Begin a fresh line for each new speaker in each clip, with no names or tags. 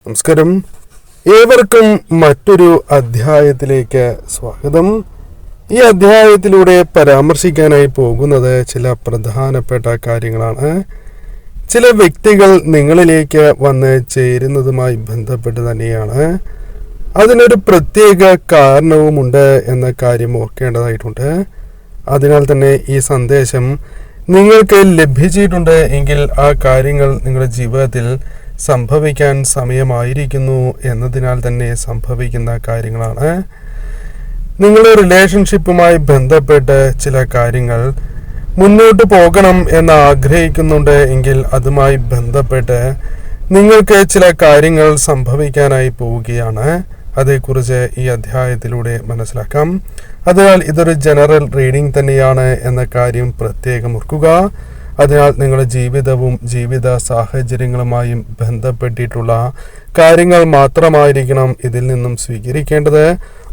നമസ്കാരം. ഏവർക്കും മറ്റൊരു അധ്യായത്തിലേക്ക് സ്വാഗതം. ഈ അധ്യായത്തിലൂടെ പരാമർശിക്കാനായി പോകുന്നത് ചില പ്രധാനപ്പെട്ട കാര്യങ്ങളാണ്. ചില വ്യക്തികൾ നിങ്ങളിലേക്ക് വന്ന് ചേരുന്നതുമായി ബന്ധപ്പെട്ട് തന്നെയാണ്. അതിനൊരു പ്രത്യേക കാരണവുമുണ്ട് എന്ന കാര്യം ഓർക്കേണ്ടതായിട്ടുണ്ട്. അതിനാൽ തന്നെ ഈ സന്ദേശം നിങ്ങൾക്ക് ലഭിച്ചിട്ടുണ്ട് എങ്കിൽ ആ കാര്യങ്ങൾ നിങ്ങളുടെ ജീവിതത്തിൽ സംഭവിക്കാൻ സമയമായിരിക്കുന്നു എന്നതിനാൽ തന്നെ സംഭവിക്കുന്ന കാര്യങ്ങളാണ്. നിങ്ങളുടെ റിലേഷൻഷിപ്പുമായി ബന്ധപ്പെട്ട് ചില കാര്യങ്ങൾ മുന്നോട്ട് പോകണം എന്ന് ആഗ്രഹിക്കുന്നുണ്ട് എങ്കിൽ അതുമായി ബന്ധപ്പെട്ട് നിങ്ങൾക്ക് ചില കാര്യങ്ങൾ സംഭവിക്കാനായി പോവുകയാണ്. അതേക്കുറിച്ച് ഈ അധ്യായത്തിലൂടെ മനസ്സിലാക്കാം. അതിനാൽ ഇതൊരു ജനറൽ റീഡിംഗ് തന്നെയാണ് എന്ന കാര്യം പ്രത്യേകം ഓർക്കുക. അതിനാൽ നിങ്ങളുടെ ജീവിതവും ജീവിത സാഹചര്യങ്ങളുമായും ബന്ധപ്പെട്ടിട്ടുള്ള കാര്യങ്ങൾ മാത്രമായിരിക്കണം ഇതിൽ നിന്നും സ്വീകരിക്കേണ്ടത്.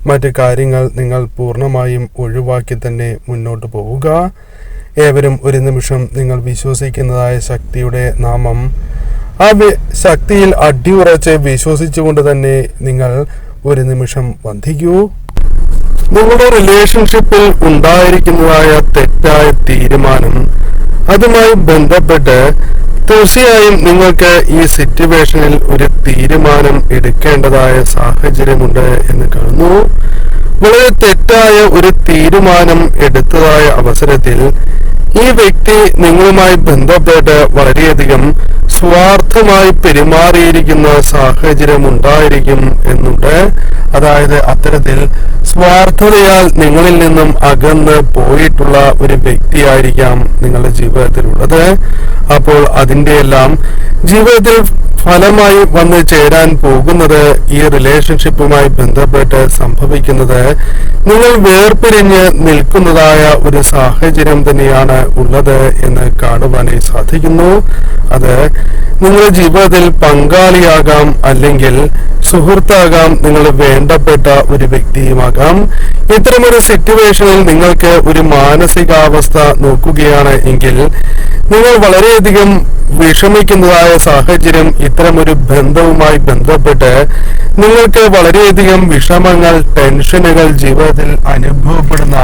മറ്റു കാര്യങ്ങൾ നിങ്ങൾ പൂർണ്ണമായും ഒഴിവാക്കി തന്നെ മുന്നോട്ട് പോവുക. ഏവരും ഒരു നിമിഷം നിങ്ങൾ വിശ്വസിക്കുന്നതായ ശക്തിയുടെ നാമം, ആ ശക്തിയിൽ അടിയുറച്ച് വിശ്വസിച്ചുകൊണ്ട് തന്നെ നിങ്ങൾ ഒരു നിമിഷം വന്ദിക്കൂ. നിങ്ങളുടെ റിലേഷൻഷിപ്പിൽ ഉണ്ടായിരിക്കുന്നതായ തെറ്റായ തീരുമാനം, അതുമായി ബന്ധപ്പെട്ട് തീർച്ചയായും നിങ്ങൾക്ക് ഈ സിറ്റുവേഷനിൽ ഒരു തീരുമാനം എടുക്കേണ്ടതായ സാഹചര്യമുണ്ട് എന്ന് കാണുന്നു. വളരെ തെറ്റായ ഒരു തീരുമാനം എടുത്തതായ അവസരത്തിൽ ഈ വ്യക്തി നിങ്ങളുമായി ബന്ധപ്പെട്ട് വളരെയധികം സ്വാർത്ഥമായി പെരുമാറിയിരിക്കുന്ന സാഹചര്യം ഉണ്ടായിരിക്കും എന്നുണ്ട്. അതായത് അത്തരത്തിൽ സ്വാർത്ഥതയാൽ നിങ്ങളിൽ നിന്നും അകന്ന് പോയിട്ടുള്ള ഒരു വ്യക്തിയായിരിക്കാം നിങ്ങളുടെ ജീവിതത്തിലുള്ളത്. അപ്പോൾ അതിന്റെ എല്ലാം ജീവിതത്തിൽ ഫലമായി വന്ന് ചേരാൻ പോകുന്നത്, ഈ റിലേഷൻഷിപ്പുമായി ബന്ധപ്പെട്ട് സംഭവിക്കുന്നത്, നിങ്ങൾ വേർപിരിഞ്ഞ് നിൽക്കുന്നതായ ഒരു സാഹചര്യം തന്നെയാണ് ഉള്ളത് എന്ന് കാണുവാനായി സാധിക്കുന്നു. അത് നിങ്ങളുടെ ജീവിതത്തിൽ പങ്കാളിയാകാം, അല്ലെങ്കിൽ സുഹൃത്താകാം, നിങ്ങൾ വേണ്ടപ്പെട്ട ഒരു വ്യക്തിയുമാകാം. ഇത്തരമൊരു സിറ്റുവേഷനിൽ നിങ്ങൾക്ക് ഒരു മാനസികാവസ്ഥ നോക്കുകയാണ് എങ്കിൽ നിങ്ങൾ വളരെയധികം വിഷമിക്കുന്നതായ സാഹചര്യം, ഇത്തരമൊരു ബന്ധവുമായി ബന്ധപ്പെട്ട് നിങ്ങൾക്ക് വളരെയധികം വിഷമങ്ങൾ, ടെൻഷനുകൾ ജീവിതത്തിൽ അനുഭവപ്പെടുന്ന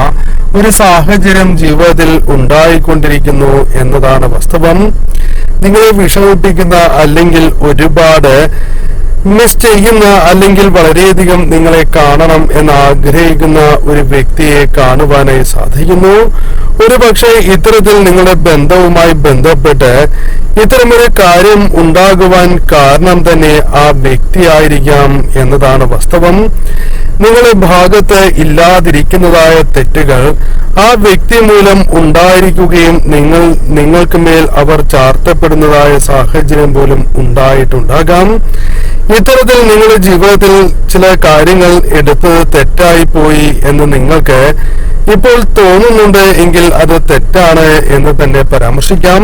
ഒരു സാഹചര്യം ജീവിതത്തിൽ ഉണ്ടായിക്കൊണ്ടിരിക്കുന്നു എന്നതാണ് വാസ്തവം. നിങ്ങളെ വിഷമിപ്പിക്കുന്ന, അല്ലെങ്കിൽ ഒരുപാട് മിസ് ചെയ്യുന്ന, അല്ലെങ്കിൽ വളരെയധികം നിങ്ങളെ കാണണം എന്ന് ആഗ്രഹിക്കുന്ന ഒരു വ്യക്തിയെ കാണുവാനായി സാധിക്കുന്നു. ഒരു പക്ഷേ ഇത്തരത്തിൽ നിങ്ങളുടെ ബന്ധവുമായി ബന്ധപ്പെട്ട് ഇത്തരമൊരു കാര്യം ഉണ്ടാകുവാൻ കാരണം തന്നെ ആ വ്യക്തിയായിരിക്കാം എന്നതാണ് വാസ്തവം. നിങ്ങളുടെ ഭാഗത്ത് ഇല്ലാതിരിക്കുന്നതായ തെറ്റുകൾ ആ വ്യക്തി മൂലം ഉണ്ടായിരിക്കുകയും നിങ്ങൾക്ക് മേൽ അവർ ചാർത്തപ്പെടുന്നതായ സാഹചര്യം പോലും ഉണ്ടായിട്ടുണ്ടാകാം. ഇത്തരത്തിൽ നിങ്ങളുടെ ജീവിതത്തിൽ ചില കാര്യങ്ങൾ എടുത്തത് തെറ്റായി പോയി എന്ന് നിങ്ങൾക്ക് ഇപ്പോൾ തോന്നുന്നുണ്ട് എങ്കിൽ അത് തെറ്റാണ് എന്ന് തന്നെ പരാമർശിക്കാം.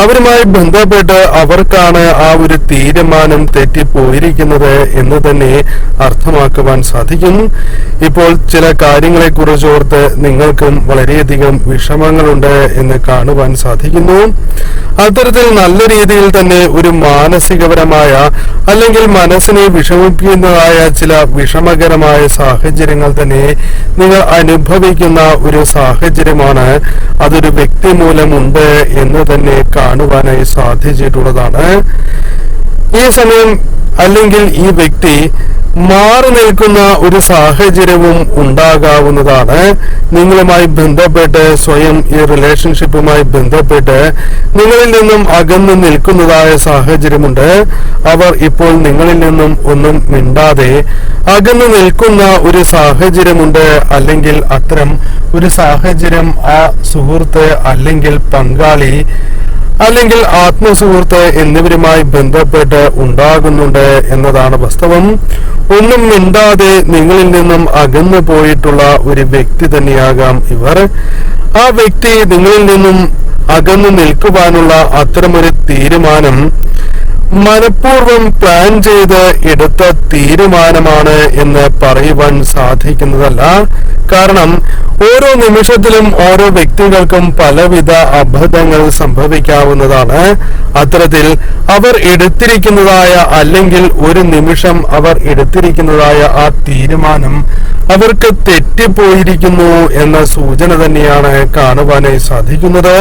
അവരുമായി ബന്ധപ്പെട്ട് അവർക്കാണ് ആ ഒരു തീരുമാനം തെറ്റിപ്പോയിരിക്കുന്നത് എന്ന് തന്നെ അർത്ഥമാക്കുവാൻ സാധിക്കും. ഇപ്പോൾ ചില കാര്യങ്ങളെ കുറിച്ചോർത്ത് നിങ്ങൾക്കും വളരെയധികം വിഷമങ്ങളുണ്ട് എന്ന് കാണുവാൻ സാധിക്കുന്നു. അത്തരത്തിൽ നല്ല രീതിയിൽ തന്നെ ഒരു മാനസികപരമായ, അല്ലെങ്കിൽ മനസ്സിനെ വിഷമിപ്പിക്കുന്നതായ ചില വിഷമകരമായ സാഹചര്യങ്ങൾ തന്നെ നിങ്ങൾ അനുഭവിക്കുന്ന ഒരു സാഹചര്യമാണ്. അതൊരു വ്യക്തി മൂലമുണ്ട് എന്ന് തന്നെ കാണുവാനായി സാധിച്ചിട്ടുള്ളതാണ്. ഈ സമയം, അല്ലെങ്കിൽ ഈ വ്യക്തി മാറി നിൽക്കുന്ന ഒരു സാഹചര്യവും ഉണ്ടാകാവുന്നതാണ്. നിങ്ങളുമായി ബന്ധപ്പെട്ട്, സ്വയം ഈ റിലേഷൻഷിപ്പുമായി ബന്ധപ്പെട്ട് നിങ്ങളിൽ നിന്നും അകന്നു നിൽക്കുന്നതായ സാഹചര്യമുണ്ട്. അവർ ഇപ്പോൾ നിങ്ങളിൽ നിന്നും ഒന്നും മിണ്ടാതെ അകന്നു നിൽക്കുന്ന ഒരു സാഹചര്യമുണ്ട്. അല്ലെങ്കിൽ അത്തരം ഒരു സാഹചര്യം ആ സുഹൃത്ത്, അല്ലെങ്കിൽ പങ്കാളി, അല്ലെങ്കിൽ ആത്മസുഹൃത്ത് എന്നിവരുമായി ബന്ധപ്പെട്ട് ഉണ്ടാകുന്നുണ്ട് എന്നതാണ് വാസ്തവം. ഒന്നും മിണ്ടാതെ നിങ്ങളിൽ നിന്നും അകന്നു പോയിട്ടുള്ള ഒരു വ്യക്തി തന്നെയാകാം ഇവർ. ആ വ്യക്തി നിങ്ങളിൽ നിന്നും അകന്നു നിൽക്കുവാനുള്ള അത്തരമൊരു തീരുമാനം മനഃപൂർവ്വം പ്ലാൻ ചെയ്ത് എടുത്ത തീരുമാനമാണ് എന്ന് പറയുവാൻ സാധിക്കുന്നതല്ല. കാരണം ഓരോ നിമിഷത്തിലും ഓരോ വ്യക്തികൾക്കും പലവിധ അബദ്ധങ്ങൾ സംഭവിക്കാവുന്നതാണ്. അത്തരത്തിൽ അവർ എടുത്തിരിക്കുന്നതായ അല്ലെങ്കിൽ ഒരു നിമിഷം അവർ എടുത്തിരിക്കുന്നതായ ആ തീരുമാനം അവർക്ക് തെറ്റിപ്പോയിരിക്കുന്നു എന്ന സൂചന തന്നെയാണ് കാണുവാനായി സാധിക്കുന്നത്.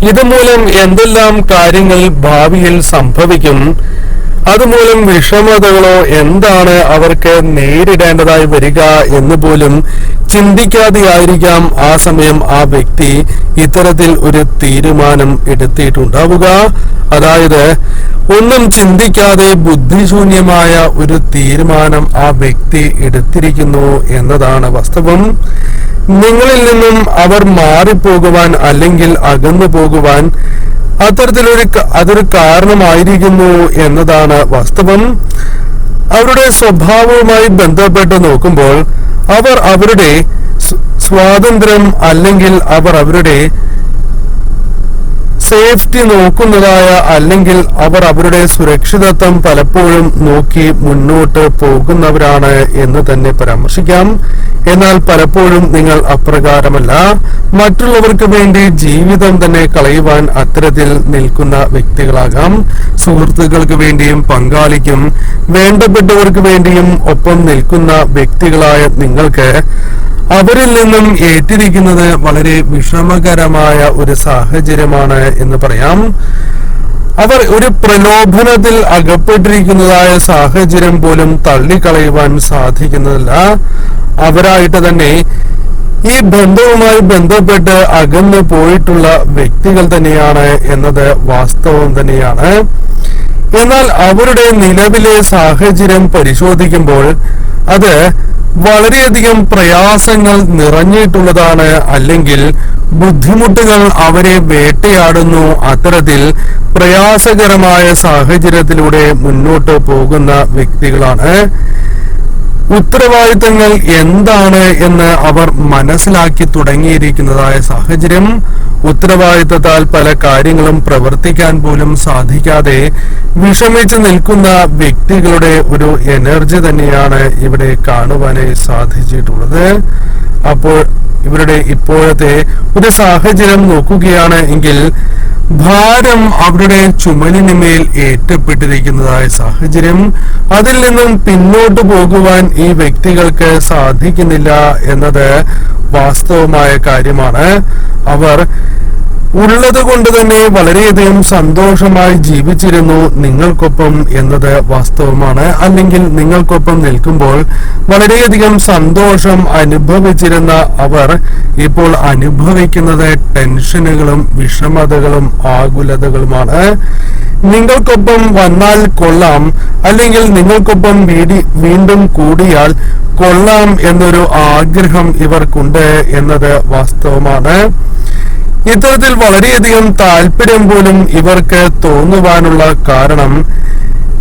ഇതുമൂലം എന്തെല്ലാം കാര്യങ്ങൾ ഭാവിയിൽ സംഭവിക്കും, അതുമൂലം വിഷമതകളോ എന്താണ് അവർക്ക് നേരിടേണ്ടതായി വരിക എന്ന് പോലും ചിന്തിക്കാതെയായിരിക്കാം ആ സമയം ആ വ്യക്തി ഇത്തരത്തിൽ ഒരു തീരുമാനം എടുത്തിട്ടുണ്ടാവുക. അതായത് ഒന്നും ചിന്തിക്കാതെ ബുദ്ധിശൂന്യമായ ഒരു തീരുമാനം ആ വ്യക്തി എടുത്തിരിക്കുന്നു എന്നതാണ് വാസ്തവം. നിങ്ങളിൽ നിന്നും അവർ മാറിപ്പോകുവാൻ അല്ലെങ്കിൽ അകന്നു പോകുവാൻ അതൊരു കാരണമായിരിക്കുന്നു എന്നതാണ് വാസ്തവം. അവരുടെ സ്വഭാവവുമായി ബന്ധപ്പെട്ട് നോക്കുമ്പോൾ അവർ അവരുടെ സ്വാതന്ത്ര്യം അല്ലെങ്കിൽ അവർ അവരുടെ സേഫ്റ്റി നോക്കുന്നതായ അല്ലെങ്കിൽ അവർ അവരുടെ സുരക്ഷിതത്വം പലപ്പോഴും നോക്കി മുന്നോട്ട് പോകുന്നവരാണ് എന്ന് തന്നെ പരാമർശിക്കാം. എന്നാൽ പലപ്പോഴും നിങ്ങൾ അപ്രകാരമല്ല. മറ്റുള്ളവർക്ക് വേണ്ടി ജീവിതം തന്നെ കളയുവാൻ അത്തരത്തിൽ നിൽക്കുന്ന വ്യക്തികളാകാം. സുഹൃത്തുക്കൾക്ക് വേണ്ടിയും പങ്കാളിക്കും വേണ്ടപ്പെട്ടവർക്ക് വേണ്ടിയും ഒപ്പം നിൽക്കുന്ന വ്യക്തികളായ നിങ്ങൾക്ക് അവരിൽ നിന്നും ഏറ്റിരിക്കുന്നത് വളരെ വിഷമകരമായ ഒരു സാഹചര്യമാണ് എന്ന് പറയാം. അവർ ഒരു പ്രലോഭനത്തിൽ അകപ്പെട്ടിരിക്കുന്നതായ സാഹചര്യം പോലും തള്ളിക്കളയുവാൻ സാധിക്കുന്നതല്ല. അവരായിട്ട് തന്നെ ഈ ബന്ധവുമായി ബന്ധപ്പെട്ട് അകന്നു പോയിട്ടുള്ള വ്യക്തികൾ തന്നെയാണ് എന്നത് വാസ്തവം തന്നെയാണ്. എന്നാൽ അവരുടെ നിലവിലെ സാഹചര്യം പരിശോധിക്കുമ്പോൾ അത് വളരെയധികം പ്രയാസങ്ങൾ നിറഞ്ഞിട്ടുള്ളതാണ്, അല്ലെങ്കിൽ ബുദ്ധിമുട്ടുകൾ അവരെ വേട്ടയാടുന്നു. അത്തരത്തിൽ പ്രയാസകരമായ സാഹചര്യത്തിലൂടെ മുന്നോട്ട് പോകുന്ന വ്യക്തികളാണ്. ഉത്തരവാദിത്തങ്ങൾ എന്താണ് എന്ന് അവർ മനസ്സിലാക്കി തുടങ്ങിയിരിക്കുന്നതായ സാഹചര്യം. ഉത്തരവാദിത്തത്താൽ പല കാര്യങ്ങളും പ്രവർത്തിക്കാൻ പോലും സാധിക്കാതെ വിഷമിച്ച് നിൽക്കുന്ന വ്യക്തികളുടെ ഒരു എനർജി തന്നെയാണ് ഇവിടെ കാണുവാനായി സാധിച്ചിട്ടുള്ളത്. അപ്പോൾ ഇവരുടെ ഇപ്പോഴത്തെ ഒരു സാഹചര്യം നോക്കുകയാണ് എങ്കിൽ ഭാരം അവരുടെ ചുമലിനുമേൽ ഏറ്റപ്പെട്ടിരിക്കുന്നതായ സാഹചര്യം. അതിൽ നിന്നും പിന്നോട്ട് പോകുവാൻ ഈ വ്യക്തികൾക്ക് സാധിക്കുന്നില്ല എന്നത് വാസ്തവമായ കാര്യമാണ്. അവർ ഉള്ളത് കൊണ്ട് തന്നെ വളരെയധികം സന്തോഷമായി ജീവിച്ചിരുന്നു നിങ്ങൾക്കൊപ്പം എന്നത് വാസ്തവമാണ്. അല്ലെങ്കിൽ നിങ്ങൾക്കൊപ്പം നിൽക്കുമ്പോൾ വളരെയധികം സന്തോഷം അനുഭവിച്ചിരുന്ന അവർ ഇപ്പോൾ അനുഭവിക്കുന്നത് ടെൻഷനുകളും വിഷമതകളും ആകുലതകളുമാണ്. നിങ്ങൾക്കൊപ്പം വന്നാൽ കൊള്ളാം, അല്ലെങ്കിൽ നിങ്ങൾക്കൊപ്പം വീണ്ടും കൂടിയാൽ കൊള്ളാം എന്നൊരു ആഗ്രഹം ഇവർക്കുണ്ട് എന്നത് വാസ്തവമാണ്. ഇത്തരത്തിൽ വളരെയധികം താല്പര്യം പോലും ഇവർക്ക് തോന്നുവാനുള്ള കാരണം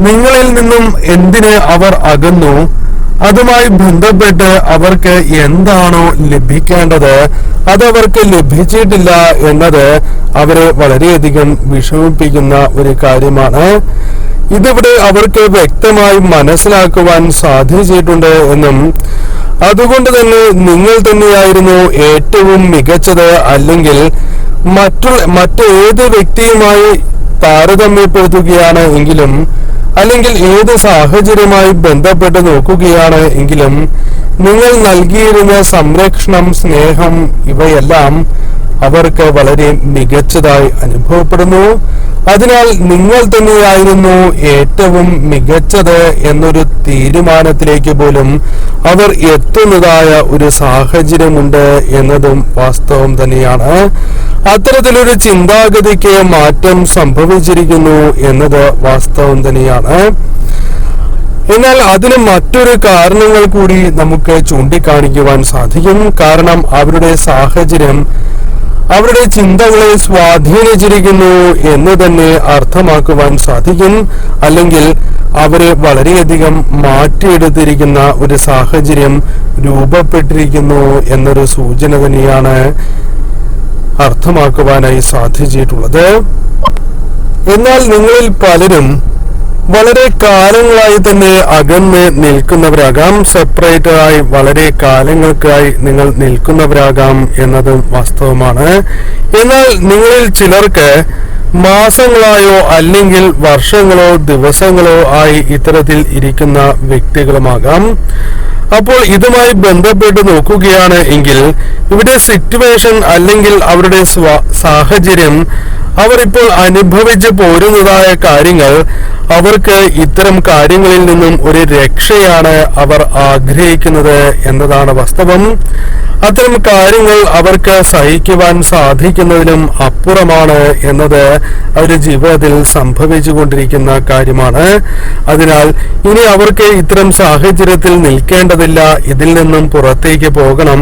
നിങ്ങളിൽ നിന്നും എന്തിന് അവർ അകന്നു, അതുമായി ബന്ധപ്പെട്ട് അവർക്ക് എന്താണോ ലഭിക്കേണ്ടത് അതവർക്ക് ലഭിച്ചിട്ടില്ല എന്നത് അവരെ വളരെയധികം വിഷമിപ്പിക്കുന്ന ഒരു കാര്യമാണ്. ഇതിവിടെ അവർക്ക് വ്യക്തമായി മനസ്സിലാക്കുവാൻ സാധിച്ചിട്ടുണ്ട് എന്നും അതുകൊണ്ട് തന്നെ നിങ്ങൾ തന്നെയായിരുന്നു ഏറ്റവും മികച്ചത്, അല്ലെങ്കിൽ മറ്റേത് വ്യക്തിയുമായി താരതമ്യപ്പെടുത്തുകയാണ് എങ്കിലും അല്ലെങ്കിൽ ഏത് സാഹചര്യമായി ബന്ധപ്പെട്ട് നോക്കുകയാണ് എങ്കിലും നിങ്ങൾ നൽകിയിരുന്ന സംരക്ഷണം, സ്നേഹം ഇവയെല്ലാം അവർക്ക് വളരെ മികച്ചതായി അനുഭവപ്പെടുന്നു. അതിനാൽ നിങ്ങൾ തന്നെയായിരുന്നു ഏറ്റവും മികച്ചത് എന്നൊരു തീരുമാനത്തിലേക്ക് പോലും അവർ എത്തുന്നതായ ഒരു സാഹചര്യമുണ്ട് എന്നതും വാസ്തവം തന്നെയാണ്. അത്തരത്തിലൊരു ചിന്താഗതിക്ക് മാറ്റം സംഭവിച്ചിരിക്കുന്നു എന്നത് വാസ്തവം തന്നെയാണ്. എന്നാൽ അതിന് മറ്റൊരു കാരണങ്ങൾ കൂടി നമുക്ക് ചൂണ്ടിക്കാണിക്കുവാൻ സാധിക്കും. കാരണം അവരുടെ സാഹചര്യം അവരുടെ ചിന്തകളെ സ്വാധീനിച്ചിരിക്കുന്നു എന്ന് തന്നെ അർത്ഥമാക്കുവാൻ സാധിക്കും. അല്ലെങ്കിൽ അവരെ വളരെയധികം മാറ്റിയെടുത്തിരിക്കുന്ന ഒരു സാഹചര്യം രൂപപ്പെട്ടിരിക്കുന്നു എന്നൊരു സൂചന തന്നെയാണ് അർത്ഥമാക്കുവാനായി സാധിച്ചിട്ടുള്ളത്. എന്നാൽ നിങ്ങളിൽ പലരും വളരെ കാലങ്ങളായി തന്നെ അകന്ന് നിൽക്കുന്നവരാകാം, സെപ്പറേറ്റഡ് ആയി വളരെ കാലങ്ങൾക്കായി നിങ്ങൾ നിൽക്കുന്നവരാകാം എന്നതും വാസ്തവമാണ്. എന്നാൽ നിങ്ങളിൽ ചിലർക്ക് മാസങ്ങളായോ അല്ലെങ്കിൽ വർഷങ്ങളോ ദിവസങ്ങളോ ആയി ഇത്തരത്തിൽ ഇരിക്കുന്ന വ്യക്തികളുമാകാം. അപ്പോൾ ഇതുമായി ബന്ധപ്പെട്ട് നോക്കുകയാണ് എങ്കിൽ ഇവിടെ സിറ്റുവേഷൻ അല്ലെങ്കിൽ അവരുടെ സാഹചര്യം, അവർ ഇപ്പോൾ അനുഭവിച്ചു പോരുന്നതായ കാര്യങ്ങൾ, അവർക്ക് ഇത്തരം കാര്യങ്ങളിൽ നിന്നും ഒരു രക്ഷയാണ് അവർ ആഗ്രഹിക്കുന്നത് എന്നതാണ് വാസ്തവം. അത്തരം കാര്യങ്ങൾ അവർക്ക് സഹിക്കുവാൻ സാധിക്കുന്നതിലും അപ്പുറമാണ് എന്നത് അവരുടെ ജീവിതത്തിൽ സംഭവിച്ചുകൊണ്ടിരിക്കുന്ന കാര്യമാണ്. അതിനാൽ ഇനി അവർക്ക് ഇത്തരം സാഹചര്യത്തിൽ നിൽക്കേണ്ടതില്ല, ഇതിൽ നിന്നും പുറത്തേക്ക് പോകണം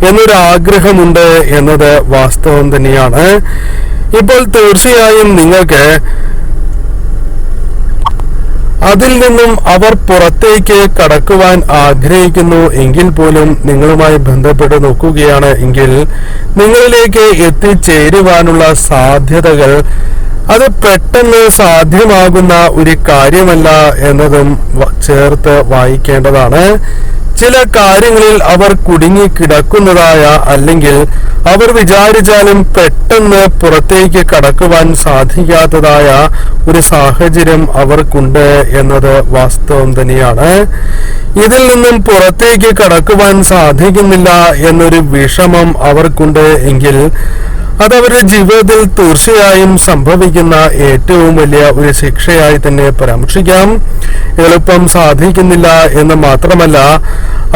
എന്നൊരു ആഗ്രഹമുണ്ട് എന്നത് വാസ്തവം തന്നെയാണ്. ഇപ്പോൾ തീർച്ചയായും നിങ്ങൾക്ക് അതിൽ നിന്നും അവർ പുറത്തേക്ക് കടക്കുവാൻ ആഗ്രഹിക്കുന്നു എങ്കിൽ പോലും നിങ്ങളുമായി ബന്ധപ്പെട്ട് നോക്കുകയാണ് എങ്കിൽ നിങ്ങളിലേക്ക് എത്തിച്ചേരുവാനുള്ള സാധ്യതകൾ അത് പെട്ടെന്ന് സാധ്യമാകുന്ന ഒരു കാര്യമല്ല എന്നതും ചേർത്ത് വായിക്കേണ്ടതാണ്. ചില കാര്യങ്ങളിൽ അവർ കുടുങ്ങി കിടക്കുന്നതായ അല്ലെങ്കിൽ അവർ വിചാരിച്ചാലും പെട്ടെന്ന് പുറത്തേക്ക് കടക്കുവാൻ സാധിക്കാത്തതായ ഒരു സാഹചര്യം അവർക്കുണ്ട് എന്നത് വാസ്തവം തന്നെയാണ്. ഇതിൽ നിന്നും പുറത്തേക്ക് കടക്കുവാൻ സാധിക്കുന്നില്ല എന്നൊരു വിഷമം അവർക്കുണ്ട് എങ്കിൽ അതവരുടെ ജീവിതത്തിൽ തീർച്ചയായും സംഭവിക്കുന്ന ഏറ്റവും വലിയ ഒരു ശിക്ഷയായി തന്നെ പരാമർശിക്കാം. എളുപ്പം സാധിക്കുന്നില്ല എന്ന് മാത്രമല്ല,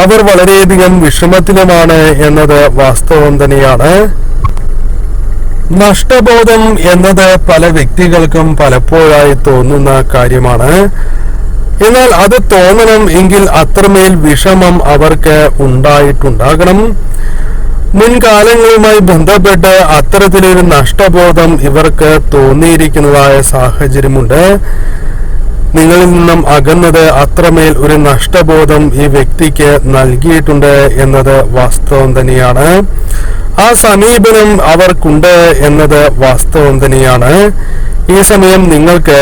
അവർ വളരെയധികം വിഷമത്തിലുമാണ് എന്നത് വാസ്തവം തന്നെയാണ്. നഷ്ടബോധം എന്നത് പല വ്യക്തികൾക്കും പലപ്പോഴായി തോന്നുന്ന കാര്യമാണ്. എന്നാൽ അത് തോന്നണം എങ്കിൽ അത്രമേൽ വിഷമം അവർക്ക് ഉണ്ടായിട്ടുണ്ടാകണം. മുൻകാലങ്ങളുമായി ബന്ധപ്പെട്ട് അത്തരത്തിലൊരു നഷ്ടബോധം ഇവർക്ക് തോന്നിയിരിക്കുന്നതായ സാഹചര്യമുണ്ട്. നിങ്ങളിൽ നിന്നും അകന്നത് അത്രമേൽ ഒരു നഷ്ടബോധം ഈ വ്യക്തിക്ക് നൽകിയിട്ടുണ്ട് എന്നത് വാസ്തവം തന്നെയാണ്. ആ സമീപനം അവർക്കുണ്ട് എന്നത് വാസ്തവം തന്നെയാണ്. ഈ സമയം നിങ്ങൾക്ക്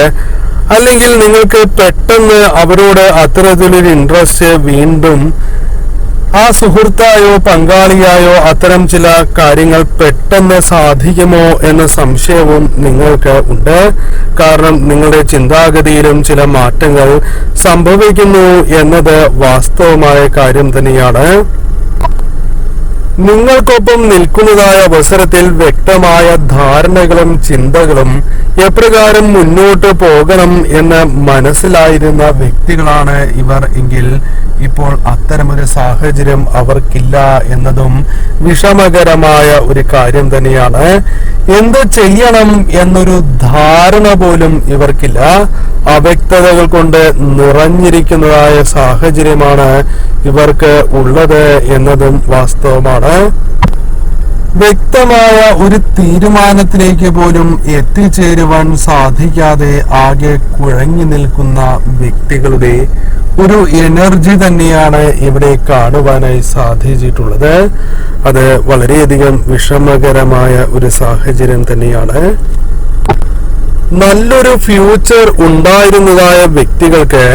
അല്ലെങ്കിൽ നിങ്ങൾക്ക് പെട്ടെന്ന് അവരോട് അത്തരത്തിലൊരു ഇൻട്രസ്റ്റ് വീണ്ടും ആ സുഹൃത്തായോ പങ്കാളിയായോ അത്തരം ചില കാര്യങ്ങൾ പെട്ടെന്ന് സാധിക്കുമോ എന്ന സംശയവും നിങ്ങൾക്ക് ഉണ്ട്. കാരണം നിങ്ങളുടെ ചിന്താഗതിയിലും ചില മാറ്റങ്ങൾ സംഭവിക്കുന്നു എന്നത് വാസ്തവമായ കാര്യം തന്നെയാണ്. നിങ്ങൾക്കൊപ്പം നിൽക്കുന്നതായ അവസരത്തിൽ വ്യക്തമായ ധാരണകളും ചിന്തകളും എപ്രകാരം മുന്നോട്ട് പോകണം എന്ന് മനസ്സിലായിരുന്ന വ്യക്തികളാണ് ഇവർ എങ്കിൽ ഇപ്പോൾ അത്തരമൊരു സാഹചര്യം അവർക്കില്ല എന്നതും വിഷമകരമായ ഒരു കാര്യം തന്നെയാണ്. എന്ത് ചെയ്യണം എന്നൊരു ധാരണ പോലും ഇവർക്കില്ല. അവ്യക്തതകൾ കൊണ്ട് നിറഞ്ഞിരിക്കുന്നതായ സാഹചര്യമാണ് ഇവർക്ക് ഉള്ളത് എന്നതും വാസ്തവമാണ്. വ്യക്തമായ ഒരു തീരുമാനത്തിലേക്ക് പോലും എത്തിച്ചേരുവാൻ സാധിക്കാതെ ആകെ കുഴങ്ങി നിൽക്കുന്ന വ്യക്തികളുടെ ഒരു എനർജി തന്നെയാണ് ഇവിടെ കാണുവാനായി സാധിച്ചിട്ടുള്ളത്. അത് വളരെയധികം വിഷമകരമായ ഒരു സാഹചര്യം തന്നെയാണ്. നല്ലൊരു ഫ്യൂച്ചർ ഉണ്ടായിരുന്നതായ വ്യക്തികൾക്ക്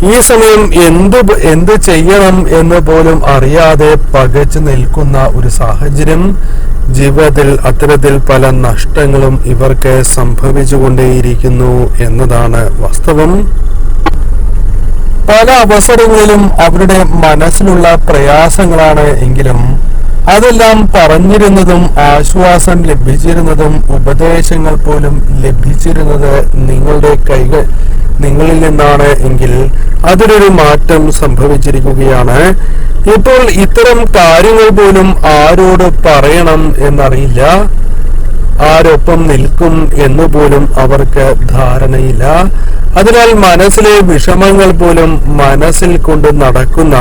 ഈ സമയം എന്ത് ചെയ്യണം എന്ന് പോലും അറിയാതെ പകച്ചു നിൽക്കുന്ന ഒരു സാഹചര്യം. ജീവിതത്തിൽ അത്തരത്തിൽ പല നഷ്ടങ്ങളും ഇവർക്ക് സംഭവിച്ചുകൊണ്ടേയിരിക്കുന്നു എന്നതാണ് വാസ്തവം. പല അവസരങ്ങളിലും അവരുടെ മനസ്സിലുള്ള പ്രയാസങ്ങളാണ് എങ്കിലും അതെല്ലാം പറഞ്ഞിരുന്നതും ആശ്വാസം ലഭിച്ചിരുന്നതും ഉപദേശങ്ങൾ പോലും ലഭിച്ചിരുന്നത് നിങ്ങളിൽ നിന്നാണ് എങ്കിൽ അതിലൊരു മാറ്റം സംഭവിച്ചിരിക്കുകയാണ്. ഇപ്പോൾ ഇത്തരം കാര്യങ്ങൾ പോലും ആരോട് പറയണം എന്നറിയില്ല, ആരൊപ്പം നിൽക്കും എന്നുപോലും അവർക്ക് ധാരണയില്ല. അതിനാൽ മനസ്സിലെ വിഷമങ്ങൾ പോലും മനസ്സിൽ കൊണ്ട് നടക്കുന്ന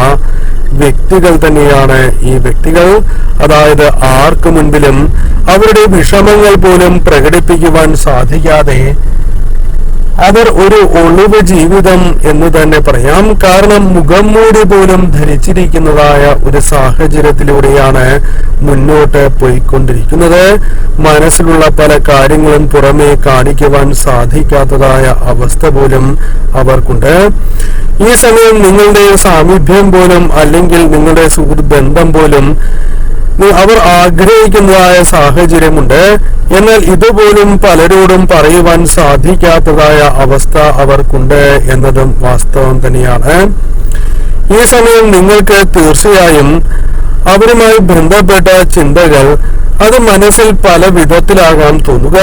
വ്യക്തികൾ തന്നെയാണ് ഈ വ്യക്തികൾ. അതായത് ആർക്കു മുൻപിലും അവരുടെ വിഷമങ്ങൾ പോലും പ്രകടിപ്പിക്കുവാൻ സാധിക്കാതെ അവർ ഒരു ഒളിവ് ജീവിതം എന്ന് തന്നെ പറയാം. കാരണം മുഖം മൂടി പോലും ധരിച്ചിരിക്കുന്നതായ ഒരു സാഹചര്യത്തിലൂടെയാണ് മുന്നോട്ട് പോയിക്കൊണ്ടിരിക്കുന്നത്. മനസ്സിലുള്ള പല കാര്യങ്ങളും പുറമെ കാണിക്കുവാൻ സാധിക്കാത്തതായ അവസ്ഥ പോലും അവർക്കുണ്ട്. ഈ സമയം നിങ്ങളുടെ സാമീപ്യം പോലും അല്ലെങ്കിൽ നിങ്ങളുടെ സുഹൃത്ത് ബന്ധം പോലും അവർ ആഗ്രഹിക്കുന്നതായ സാഹചര്യമുണ്ട്. എന്നാൽ ഇതുപോലും പലരോടും പറയുവാൻ സാധിക്കാത്തതായ അവസ്ഥ അവർക്കുണ്ട് എന്നതും വാസ്തവം തന്നെയാണ്. ഈ സമയം നിങ്ങൾക്ക് തീർച്ചയായും അവരുമായി ബന്ധപ്പെട്ട ചിന്തകൾ അത് മനസ്സിൽ പല വിധത്തിലാകാം തോന്നുക.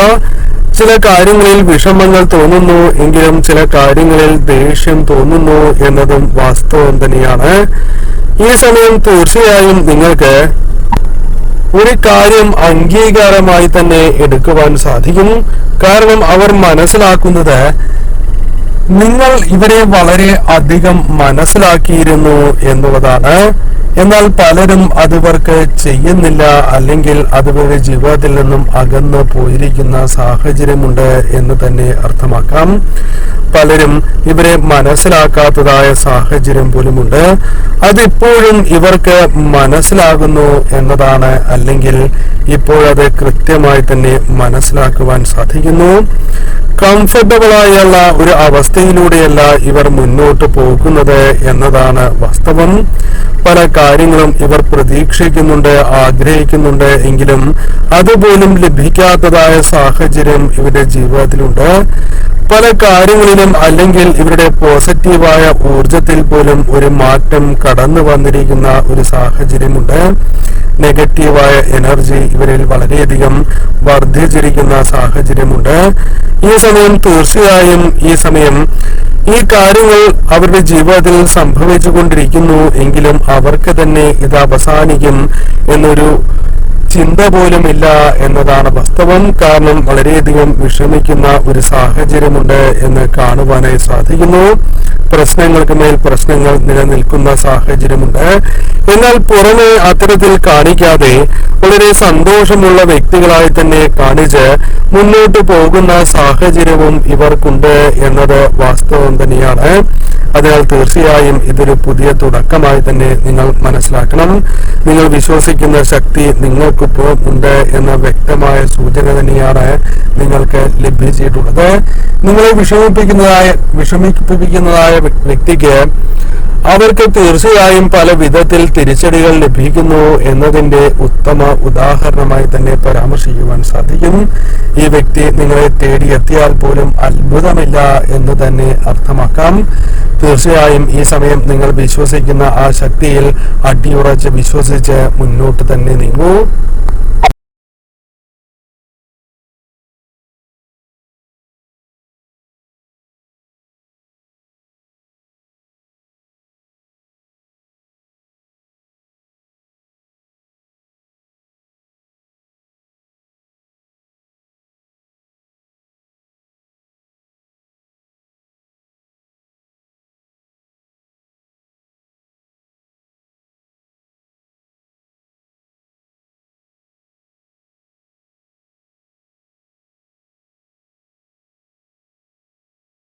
ചില കാര്യങ്ങളിൽ വിഷമങ്ങൾ തോന്നുന്നു എങ്കിലും ചില കാര്യങ്ങളിൽ ദേഷ്യം തോന്നുന്നു എന്നതും വാസ്തവം തന്നെയാണ്. ഈ സമയം തീർച്ചയായും നിങ്ങൾക്ക് ഒരു കാര്യം അംഗീകാരമായി തന്നെ എടുക്കുവാൻ സാധിക്കും. കാരണം അവർ മനസ്സിലാക്കുന്നത് നിങ്ങൾ ഇവരെ വളരെ അധികം മനസ്സിലാക്കിയിരുന്നു എന്നുള്ളതാണ്. എന്നാൽ പലരും അതിവർക്ക് ചെയ്യുന്നില്ല, അല്ലെങ്കിൽ അതിവരുടെ ജീവിതത്തിൽ നിന്നും അകന്നു പോയിരിക്കുന്ന സാഹചര്യമുണ്ട് എന്ന് തന്നെ അർത്ഥമാക്കാം. പലരും ഇവരെ മനസ്സിലാക്കാത്തതായ സാഹചര്യം പോലുമുണ്ട്. അതിപ്പോഴും ഇവർക്ക് മനസ്സിലാകുന്നു എന്നതാണ്, അല്ലെങ്കിൽ ഇപ്പോഴത് കൃത്യമായി തന്നെ മനസ്സിലാക്കുവാൻ സാധിക്കുന്നു. കംഫർട്ടബിളായുള്ള ഒരു അവസ്ഥയിലൂടെയല്ല ഇവർ മുന്നോട്ട് പോകുന്നത് എന്നതാണ് വാസ്തവം. പല കാര്യങ്ങളും ഇവർ പ്രതീക്ഷിക്കുന്നുണ്ട്, ആഗ്രഹിക്കുന്നുണ്ട്, എങ്കിലും അതുപോലും ലഭിക്കാത്തതായ സാഹചര്യം ഇവരുടെ ജീവിതത്തിലുണ്ട്. പല കാര്യങ്ങളിലും അല്ലെങ്കിൽ ഇവരുടെ പോസിറ്റീവായ ഊർജത്തിൽ പോലും ഒരു മാറ്റം കടന്നു വന്നിരിക്കുന്ന ഒരു സാഹചര്യമുണ്ട്. നെഗറ്റീവായ എനർജി ഇവരിൽ വളരെയധികം വർദ്ധിച്ചിരിക്കുന്ന സാഹചര്യമുണ്ട്. ഈ സമയം തീർച്ചയായും ഈ കാര്യങ്ങൾ അവരുടെ ജീവിതത്തിൽ സംഭവിച്ചു കൊണ്ടിരിക്കുന്നു എങ്കിലും അവർക്ക് തന്നെ ഇത് അവസാനിക്കും എന്നൊരു ചിന്ത പോലുമില്ല എന്നതാണ് വാസ്തവം. കാരണം വളരെയധികം വിഷമിക്കുന്ന ഒരു സാഹചര്യമുണ്ട് എന്ന് കാണുവാനായി സാധിക്കുന്നു. പ്രശ്നങ്ങൾക്ക് മേൽ പ്രശ്നങ്ങൾ നിലനിൽക്കുന്ന സാഹചര്യമുണ്ട്. എന്നാൽ പുറമെ അത്തരത്തിൽ കാണിക്കാതെ വളരെ സന്തോഷമുള്ള വ്യക്തികളായി തന്നെ കാണിച്ച് മുന്നോട്ട് പോകുന്ന സാഹചര്യവും ഇവർക്കുണ്ട് എന്നത് വാസ്തവം തന്നെയാണ്. അതിനാൽ തീർച്ചയായും ഇതൊരു പുതിയ തുടക്കമായി തന്നെ നിങ്ങൾ മനസ്സിലാക്കണം. നിങ്ങൾ വിശ്വസിക്കുന്ന ശക്തി നിങ്ങൾക്കിപ്പോൾ ഉണ്ട് എന്ന വ്യക്തമായ സൂചന തന്നെയാണ് നിങ്ങൾക്ക് ലഭിച്ചിട്ടുള്ളത്. നിങ്ങളെ വിഷമിപ്പിക്കുന്നതായ വ്യക്തിക്ക് അവർക്ക് തീർച്ചയായും പല വിധത്തിൽ തിരിച്ചടികൾ ലഭിക്കുന്നു എന്നതിന്റെ ഉത്തമ ഉദാഹരണമായി തന്നെ പരാമർശിക്കുവാൻ സാധിക്കും. ഈ വ്യക്തി നിങ്ങളെ തേടിയെത്തിയാൽ പോലും അത്ഭുതമില്ല എന്ന് തന്നെ അർത്ഥമാക്കാം. തീർച്ചയായും ഈ സമയം നിങ്ങൾ വിശ്വസിക്കുന്ന ആ ശക്തിയിൽ അടിയുറച്ച് വിശ്വസിച്ച് മുന്നോട്ട് തന്നെ നീങ്ങൂ.